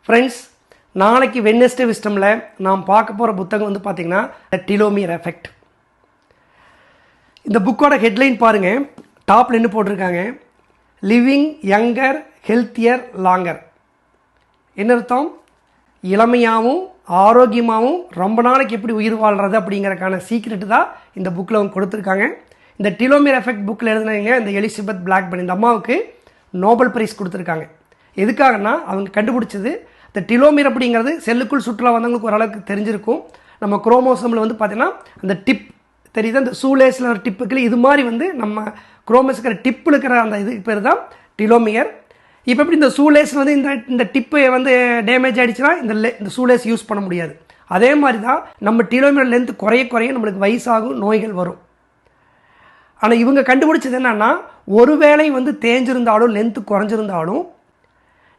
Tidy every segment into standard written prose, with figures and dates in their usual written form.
Friends, நாளைக்கு Wednesday விஸ்டமில் நாம் பார்க்க போகிற புத்தகம் வந்து பார்த்திங்கன்னா டெலோமியர் எஃபெக்ட். இந்த புக்கோட ஹெட்லைன் பாருங்கள், டாப்பில் என்ன போட்டிருக்காங்க, லிவிங் யங்கர் ஹெல்த்தியர் லாங்கர். என்ன அர்த்தம்? இளமையாகவும் ஆரோக்கியமாகவும் ரொம்ப நாளைக்கு எப்படி உயிர் வாழ்கிறது அப்படிங்கிறக்கான சீக்ரெட்டு தான் இந்த புக்கில் அவங்க கொடுத்துருக்காங்க. இந்த டெலோமியர் எஃபெக்ட் புக்கில் எழுதுனவங்க இந்த எலிசபெத் பிளாக்பர்ன், இந்த அம்மாவுக்கு நோபல் பிரைஸ் கொடுத்துருக்காங்க. எதுக்காகனா அவங்க கண்டுபிடிச்சது இந்த டெலோமியர் அப்படிங்கிறது செல்லுக்குள் சுற்றுலா வந்தவங்களுக்கு ஓரளவுக்கு தெரிஞ்சிருக்கும். நம்ம குரோமோசோமில் வந்து பார்த்திங்கன்னா அந்த டிப் தெரியுது, அந்த சூலேஸில் ஒரு டிப்புக்கு இது மாதிரி வந்து நம்ம குரோமோஸுக்கிற டிப்பு இருக்கிற அந்த இது பேர் தான் டெலோமியர். இப்போ எப்படி இந்த சூலேஸ் வந்து இந்த டிப்பு வந்து டேமேஜ் ஆகிடுச்சுன்னா இந்த சூலேஸ் யூஸ் பண்ண முடியாது. அதே மாதிரி தான் நம்ம டெலோமியர் லென்த் குறைய நம்மளுக்கு வயசாகும், நோய்கள் வரும். ஆனால் இவங்க கண்டுபிடிச்சது என்னன்னா, ஒருவேளை வந்து தேஞ்சிருந்தாலும் லென்த்து குறைஞ்சிருந்தாலும்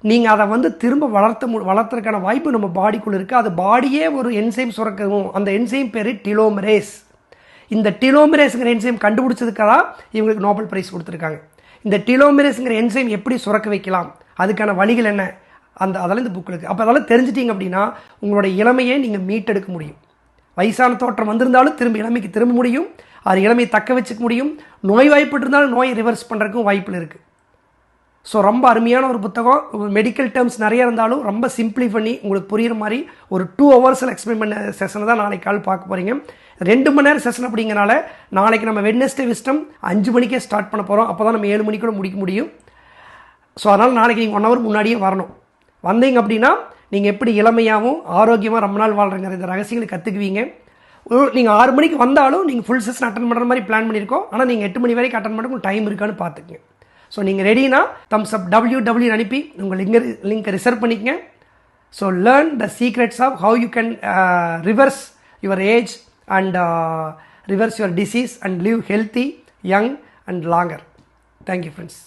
நீங்கள் அதை வந்து திரும்ப வளர்த்துறதுக்கான வாய்ப்பு நம்ம பாடிக்குள்ளே இருக்குது. அது பாடியே ஒரு என்சைம் சுரக்கவும், அந்த என்சைம் பேர் டெலோமரேஸ். இந்த டெலோமரேஸுங்கிற என்சைம் கண்டுபிடிச்சதுக்காக இவங்களுக்கு நோபல் பிரைஸ் கொடுத்துருக்காங்க. இந்த டெலோமரேஸுங்கிற என்சைம் எப்படி சுரக்க வைக்கலாம், அதுக்கான வழிகள் என்ன, அதெல்லாம் இந்த புக்கில் இருக்குது. அப்போ அதெல்லாம் தெரிஞ்சிட்டிங்க அப்படின்னா உங்களோட இளமையை நீங்கள் மீட்டெடுக்க முடியும். வயசான தோற்றம் வந்திருந்தாலும் திரும்ப இளமைக்கு திரும்ப முடியும், அது இளமையை தக்க வச்சுக்க முடியும். நோய் வாய்ப்பட்டிருந்தாலும் நோயை ரிவர்ஸ் பண்ணுறதுக்கும் வாய்ப்பில் இருக்குது. ஸோ ரொம்ப அருமையான ஒரு புத்தகம். மெடிக்கல் டேர்ம்ஸ் நிறைய இருந்தாலும் ரொம்ப சிம்பிளி பண்ணி உங்களுக்கு புரிகிற மாதிரி ஒரு 2 hours எக்ஸ்பிளைன் பண்ண செஷனை தான் நாளைக்கு கால் பார்க்க போகிறீங்க. 2 மணி நேரம் செஷன் அப்படிங்கிறனால நாளைக்கு நம்ம வெட்னஸ்டே விஸ்டம் 5 மணிக்கே ஸ்டார்ட் பண்ண போகிறோம். அப்போ தான் நம்ம 7 மணிக்கூட முடிக்க முடியும். ஸோ அதனால் நாளைக்கு நீங்கள் 1 hour முன்னாடியே வரணும். வந்தீங்க அப்படின்னா நீங்கள் எப்படி இளமையாகவும் ஆரோக்கியமாக ரொம்ப நாள் வாழ்கிறங்கிற இந்த ரகசியங்களை கற்றுக்குவீங்க. நீங்கள் 6 மணிக்கு வந்தாலும் நீங்கள் ஃபுல் செஷன் அட்டன் பண்ணுற மாதிரி பிளான் பண்ணியிருக்கோம். ஆனால் நீங்கள் 8 மணி வரைக்கும் அட்டன் பண்ணுறதுக்கு டைம் இருக்கான்னு பார்த்துக்குங்க. ஸோ நீங்கள் ரெடினா தம்ஸ் அப் www அனுப்பி உங்கள் லிங்கை ரிசர்வ் பண்ணிக்கங்க. So learn the secrets of how you can reverse your age and reverse your disease and live healthy, young and longer. Thank you friends.